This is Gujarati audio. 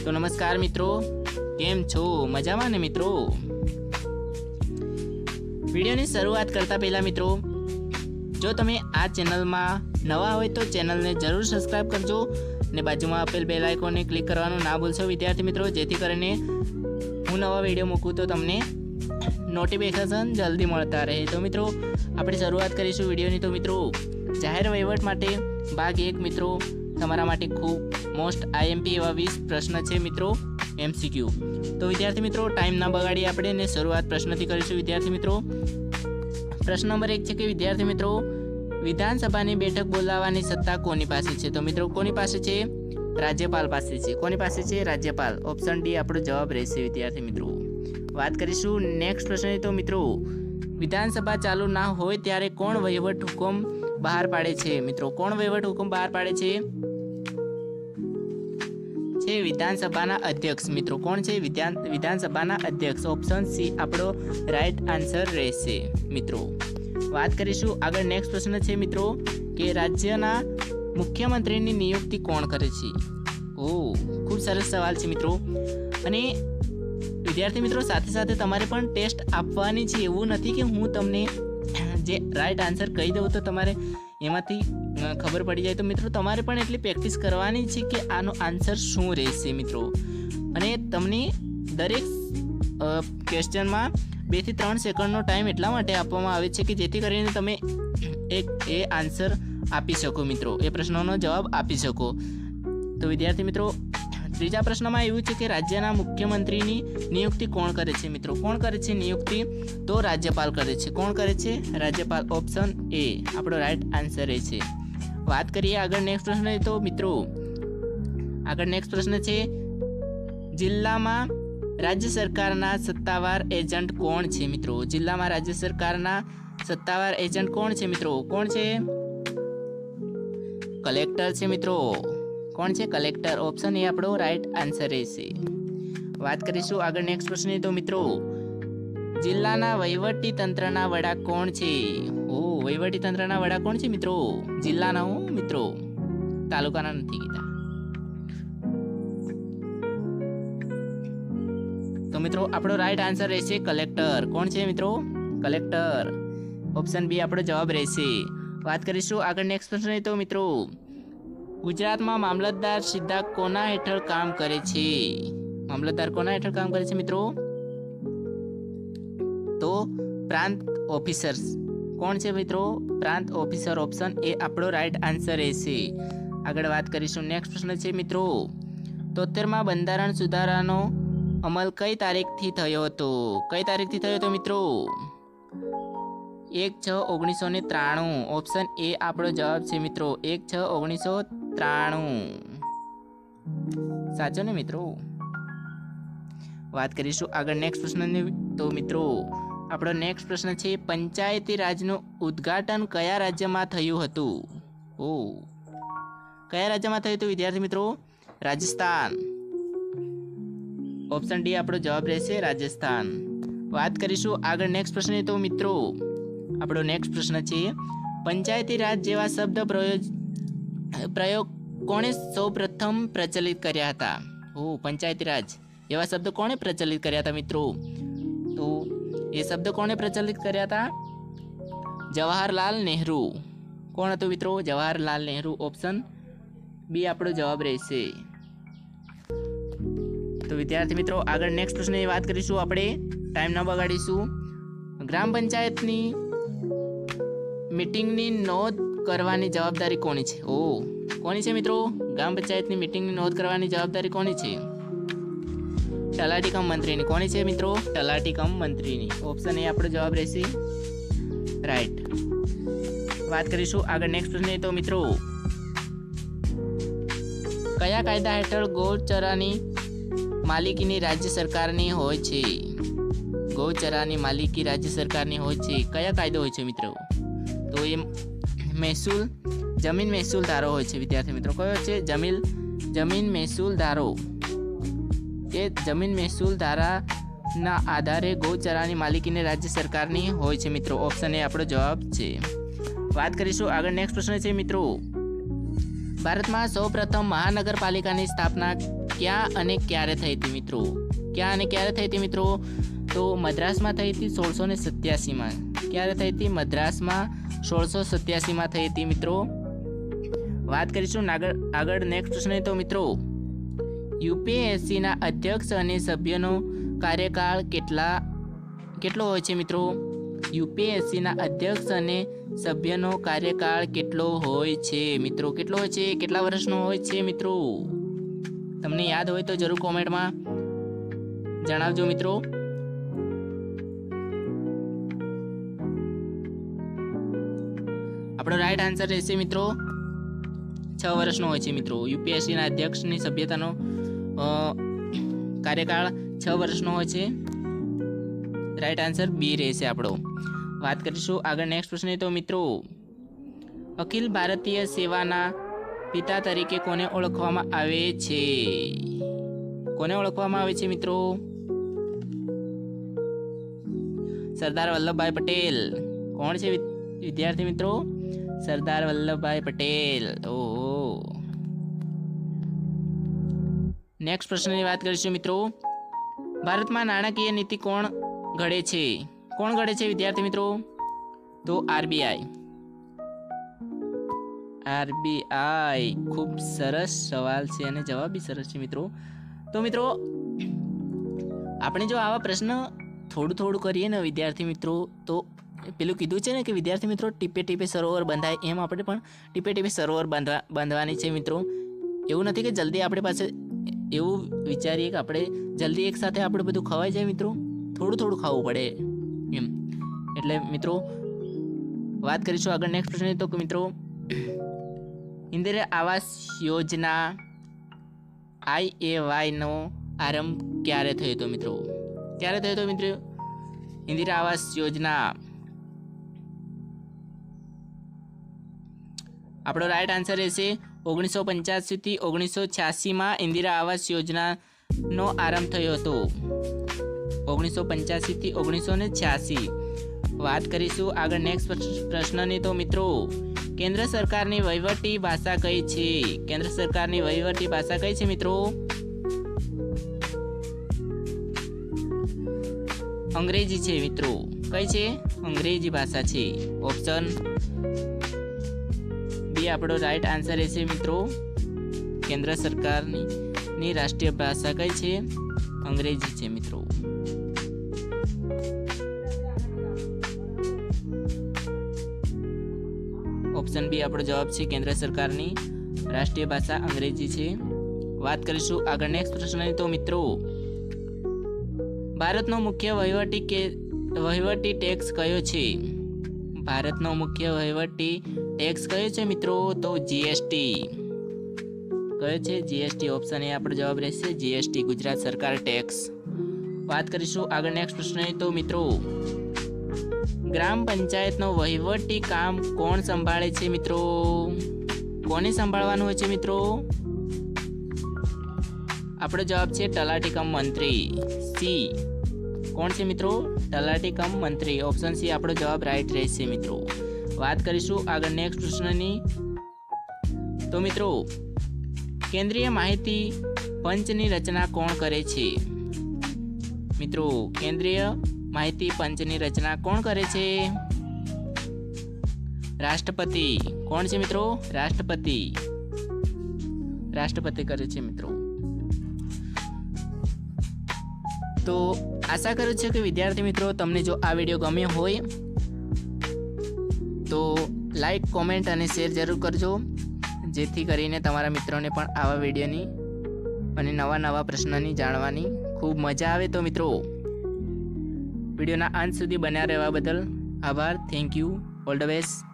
તો નમસ્કાર મિત્રો, કેમ છો? મજામાં ને મિત્રો? વિડીયોની શરૂઆત કરતા પહેલા મિત્રો, જો તમે આ ચેનલમાં નવા હોય તો ચેનલને જરૂર સબસ્ક્રાઇબ કરજો અને બાજુમાં આપેલ બેલ આઇકોનને ક્લિક કરવાનું ના ભૂલશો વિદ્યાર્થી મિત્રો, જેથી કરીને હું નવા વિડીયો મૂકું તો તમને નોટિફિકેશન જલ્દી મળતા રહે। તો મિત્રો આપણે શરૂઆત કરીશું વિડીયોની। તો મિત્રો જાહેર વહીવટ માટે ભાગ 1 મિત્રો તમારા માટે ખૂબ મોસ્ટ આઈએમપી એવા 20 પ્રશ્ન છે મિત્રો, એમસીક્યુ। તો વિદ્યાર્થી મિત્રો ટાઈમ ના બગાડી આપણે શરૂઆત પ્રશ્નથી કરીશું વિદ્યાર્થી મિત્રો। પ્રશ્ન નંબર 1 છે કે વિદ્યાર્થી મિત્રો વિધાનસભાની બેઠક બોલાવવાની સત્તા કોની પાસે છે? તો મિત્રો કોની પાસે છે? રાજ્યપાલ પાસે છે। કોની પાસે છે? રાજ્યપાલ। ઓપ્શન ડી આપણો જવાબ રહેશે વિદ્યાર્થી મિત્રો। વાત કરીશું નેક્સ્ટ પ્રશ્ન। તો મિત્રો વિધાનસભા ચાલુ ના હોય ત્યારે કોણ વહીવટ હુકમ બહાર પાડે છે? મિત્રો કોણ વહીવટ હુકમ બહાર પાડે છે? વિધાનસભાના અધ્યક્ષ। મિત્રો કોણ છે? વિધાનસભાના અધ્યક્ષ। ઓપ્શન સી આપણો રાઈટ આન્સર રહેશે મિત્રો। વાત કરીશું આગળ નેક્સ્ટ પ્રશ્ન છે મિત્રો કે રાજ્યના મુખ્યમંત્રીની નિયુક્તિ કોણ કરે છે? ખૂબ સરસ સવાલ છે મિત્રો। અને વિદ્યાર્થી મિત્રો સાથે સાથે તમારે પણ ટેસ્ટ આપવાની છે, એવું નથી કે હું તમને જે રાઈટ આન્સર કહી દઉં તો તમારે એમાંથી ખબર પડી જાય। તો મિત્રો તમારે પણ એટલી પ્રેક્ટિસ કરવાની છે કે આનો આન્સર શું રહેશે મિત્રો। અને તમને દરેક ક્વેશ્ચનમાં 2 થી 3 સેકન્ડનો ટાઈમ એટલા માટે આપવામાં આવે છે કે જેથી કરીને તમે એ આન્સર આપી શકો મિત્રો, એ પ્રશ્નોનો જવાબ આપી શકો। તો વિદ્યાર્થી મિત્રો ત્રીજા પ્રશ્નમાં એવું છે કે રાજ્યના મુખ્યમંત્રીની નિયુક્તિ કોણ કરે છે? મિત્રો કોણ કરે છે નિયુક્તિ? તો રાજ્યપાલ કરે છે। કોણ કરે છે? રાજ્યપાલ। ઓપ્શન એ આપણો રાઈટ આન્સર છે। વાત કરીએ આગળ નેક્સ્ટ પ્રશ્ન। તો મિત્રો આગળ નેક્સ્ટ પ્રશ્ન છે જિલ્લામાં રાજ્ય સરકારના સત્તાવાર એજન્ટ કોણ છે? મિત્રો જિલ્લામાં રાજ્ય સરકારના સત્તાવાર એજન્ટ કોણ છે? મિત્રો કોણ છે? કલેક્ટર છે મિત્રો। કોણ છે? કલેક્ટર। ઓપ્શન એ આપણો રાઈટ આન્સર રહેશે। વાત કરીશું આગળ નેક્સ્ટ પ્રશ્ન। તો મિત્રો જિલ્લાના વહીવટી તંત્રના વડા કોણ છે? વહીવટી તંત્રના વડા કોણ છે મિત્રો? જિલ્લાના મિત્રો, તાલુકાના નથી કીધા। તો મિત્રો આપણો રાઈટ આન્સર રહેશે કલેક્ટર। કોણ છે મિત્રો? કલેક્ટર। ઓપ્શન બી આપણો જવાબ રહેશે। વાત કરીશું આગળ નેક્સ્ટ પ્રશ્ન। તો મિત્રો ગુજરાતમાં મામલતદાર સીધા કોના હેઠળ કામ કરે છે? મામલતદાર કોના હેઠળ કામ કરે છે મિત્રો? તો પ્રાંત ઓફિસર્સ। કોણ છે મિત્રો? પ્રાંત ઓફિસર। ઓપ્શન એ આપણો રાઈટ આન્સર રહેશે। આગળ વાત કરીશું નેક્સ્ટ પ્રશ્ન છે મિત્રો 73માં બંધારણ સુધારાનો અમલ કઈ તારીખથી થયો હતો? કઈ તારીખથી થયો હતો મિત્રો? 1/6/1993। ઓપ્શન એ આપણો જવાબ છે મિત્રો, 1/6/1993 સાચો ને મિત્રો? વાત કરીશું આગળ નેક્સ્ટ પ્રશ્નની। તો મિત્રો આપણો નેક્સ્ટ પ્રશ્ન છે પંચાયતી રાજનું ઉદ્ઘાટન કયા રાજ્યમાં થયું હતું? કયા રાજ્યમાં થયું હતું વિદ્યાર્થી મિત્રો? રાજસ્થાન। ઓપ્શન ડી આપણો જવાબ રહેશે રાજસ્થાન। વાત કરીશું આગળ નેક્સ્ટ પ્રશ્ન। તો મિત્રો આપણો નેક્સ્ટ પ્રશ્ન છે પંચાયતી રાજ જેવા શબ્દ પ્રયોગ કોણે સૌપ્રથમ પ્રચલિત કર્યા હતા? પંચાયતી રાજ એવા શબ્દ કોણે પ્રચલિત કર્યા હતા મિત્રો? તો એ શબ્દ કોણે પ્રચલિત કર્યા હતા? જવાહરલાલ નહેરુ। કોણ હતું મિત્રો? જવાહરલાલ નહેરુ। ઓપ્શન બી આપણો જવાબ રહેશે। તો વિદ્યાર્થી મિત્રો આગળ નેક્સ્ટ પ્રશ્નની વાત કરીશું આપણે, ટાઈમ ન બગાડીશું। ગ્રામ પંચાયતની મીટિંગની નોંધ કરવાની જવાબદારી કોની છે? કોની છે મિત્રો? ગ્રામ પંચાયતની મીટિંગની નોંધ કરવાની જવાબદારી કોની છે? તલાટી કમ મંત્રીની। કોની છે મિત્રો? તલાટી કમ મંત્રીની। ઓપ્શન એ આપણો જવાબ રહેશે રાઈટ। વાત કરીશું આગળ નેક્સ્ટ પ્રશ્ન। તો મિત્રો કયા કાયદા હેઠળ ગૌચરાની માલિકીની રાજ્ય સરકારની હોય છે? ગૌચરાની માલિકી રાજ્ય સરકારની હોય છે, કયા કાયદો હોય છે મિત્રો? તો એ મહેસૂલ જમીન મહેસૂલ ધારો હોય છે વિદ્યાર્થી મિત્રો। કયો છે? જમીન મહેસૂલ ધારો। એ જમીન મહેસૂલ ધારાના આધારે ગૌચરાની માલિકીની રાજ્ય સરકારની હોય છે મિત્રો। ઓપ્શન એ આપણો જવાબ છે। વાત કરીશું આગળ નેક્સ્ટ પ્રશ્ન છે મિત્રો ભારતમાં સૌપ્રથમ મહાનગરપાલિકાની સ્થાપના ક્યાં અને ક્યારે થઈ હતી મિત્રો? ક્યાં અને ક્યારે થઈ હતી મિત્રો? તો મદ્રાસમાં થઈ હતી 1687માં. ક્યારે થઈ હતી? મદ્રાસમાં 1687માં થઈ હતી મિત્રો. વાત કરીશું આગળ નેક્સ્ટ પ્રશ્ન તો મિત્રો, યુપીએસસીના અધ્યક્ષ અને સભ્યનો કાર્યકાળ કેટલો હોય છે મિત્રો? યુપીએસસીના અધ્યક્ષ અને સભ્યનો કાર્યકાળ કેટલો હોય છે મિત્રો? કેટલો હોય છે? કેટલા વર્ષનો હોય છે મિત્રો? તમને યાદ હોય તો જરૂર કોમેન્ટમાં જણાવજો મિત્રો. આપણો રાઈટ આન્સર રહેશે મિત્રો 6 વર્ષનો હોય છે મિત્રો. યુપીએસસીના અધ્યક્ષની સભ્યતાનો કાર્યકાળ 6 વર્ષનો હોય છે. રાઈટ આન્સર બી રહેશે આપણો. વાત કરીશું આગળ નેક્સ્ટ પ્રશ્ન તો મિત્રો, અખિલ ભારતીય સેવાના પિતા તરીકે કોને ઓળખવામાં આવે છે? કોને ઓળખવામાં આવે છે મિત્રો? સરદાર વલ્લભભાઈ પટેલ. કોણ છે વિદ્યાર્થી મિત્રો? સરદાર વલ્લભભાઈ પટેલ. ઓહો. નેક્સ્ટ પ્રશ્નની વાત કરીશું મિત્રો, ભારતમાં નાણાકીય નીતિ કોણ ઘડે છે? કોણ ઘડે છે વિદ્યાર્થી મિત્રો? તો આરબીઆઈ. ખૂબ સરસ સવાલ છે અને જવાબ બી સરસ છે મિત્રો. તો મિત્રો આપણે જો આવા પ્રશ્ન થોડું કરીએ ને વિદ્યાર્થી મિત્રો, તો પેલું કીધું છે ને કે વિદ્યાર્થી મિત્રો ટીપે ટીપે સરોવર બંધાય, એમ આપણે પણ ટીપે ટીપે સરોવર બાંધવાની છે મિત્રો. એવું નથી કે જલ્દી આપણી પાસે એવું વિચારીએ કે આપણે જલ્દી એક સાથે આપણે બધું ખવાઈ જાય મિત્રો. થોડું ખાવું પડે એમ. એટલે મિત્રો વાત કરીશું આગળ નેક્સ્ટ પ્રશ્ન તો મિત્રો, ઇન્દિરા આવાસ યોજના IAY નો આરંભ ક્યારે થયો હતો મિત્રો? ક્યારે થયો હતો મિત્રો ઇન્દિરા આવાસ યોજના? આપણો રાઈટ આન્સર રહેશે 1985 થી 1986માં ઇન્દિરા આવાસ યોજનાનો આરંભ થયો હતો. 1985 થી 1986. વાત કરીશું આગળ નેક્સ્ટ પ્રશ્નની તો મિત્રો, કેન્દ્ર સરકારની વહીવટી ભાષા કઈ છે? કેન્દ્ર સરકારની વહીવટી ભાષા કઈ છે મિત્રો? અંગ્રેજી છે મિત્રો. કઈ છે? અંગ્રેજી ભાષા છે. ઓપ્શન બી આપણો રાઈટ આન્સર રહેશે મિત્રો. કેન્દ્ર સરકારની રાષ્ટ્રીય ભાષા કઈ છે? અંગ્રેજી છે મિત્રો. ઓપ્શન બી આપણો જવાબ છે. કેન્દ્ર સરકારની રાષ્ટ્રીય ભાષા અંગ્રેજી છે. વાત કરીશું આગળ નેક્સ્ટ પ્રશ્નની તો મિત્રો, ભારતનો મુખ્ય વહીવટી ટેક્સ કયો છે? ભારતનો મુખ્ય વહીવટી ટેક્સ કયો છે મિત્રો? તો જીએસટી. કયો છે? જીએસટી. ઓપ્શન એ આપણો જવાબ રહેશે જીએસટી, ગુજરાત સરકાર ટેક્સ. વાત કરીશું આગળ નેક્સ્ટ પ્રશ્નની તો મિત્રો, ગ્રામ પંચાયતનો વહીવટી કામ કોણ સંભાળે છે મિત્રો? કોને સંભાળવાનું હોય છે મિત્રો? આપણો જવાબ છે તલાટી કમ મંત્રી. સી. કોણ છે મિત્રો? તલાટી કમ મંત્રી. ઓપ્શન સી આપણો જવાબ રાઈટ રહેશે મિત્રો. વાત કરીશું આગળ નેક્સ્ટ પ્રશ્નની તો મિત્રો, કેન્દ્રીય માહિતી પંચની રચના કોણ કરે છે મિત્રો? કેન્દ્રીય માહિતી પંચની રચના કોણ કરે છે? રાષ્ટ્રપતિ. કોણ છે મિત્રો? રાષ્ટ્રપતિ. રાષ્ટ્રપતિ કરે છે મિત્રો. તો આશા કરું છું કે વિદ્યાર્થી મિત્રો તમને જો આ વિડીયો ગમ્યો હોય તો લાઈક, કોમેન્ટ અને શેર જરૂર કરજો, જેથી કરીને તમારા મિત્રોને પણ આવા વિડીયોની અને નવા પ્રશ્નની જાણવાની ખૂબ મજા આવે. તો મિત્રો વિડીયોના અંત સુધી બન્યા રહેવા બદલ આભાર. Thank you. All the best.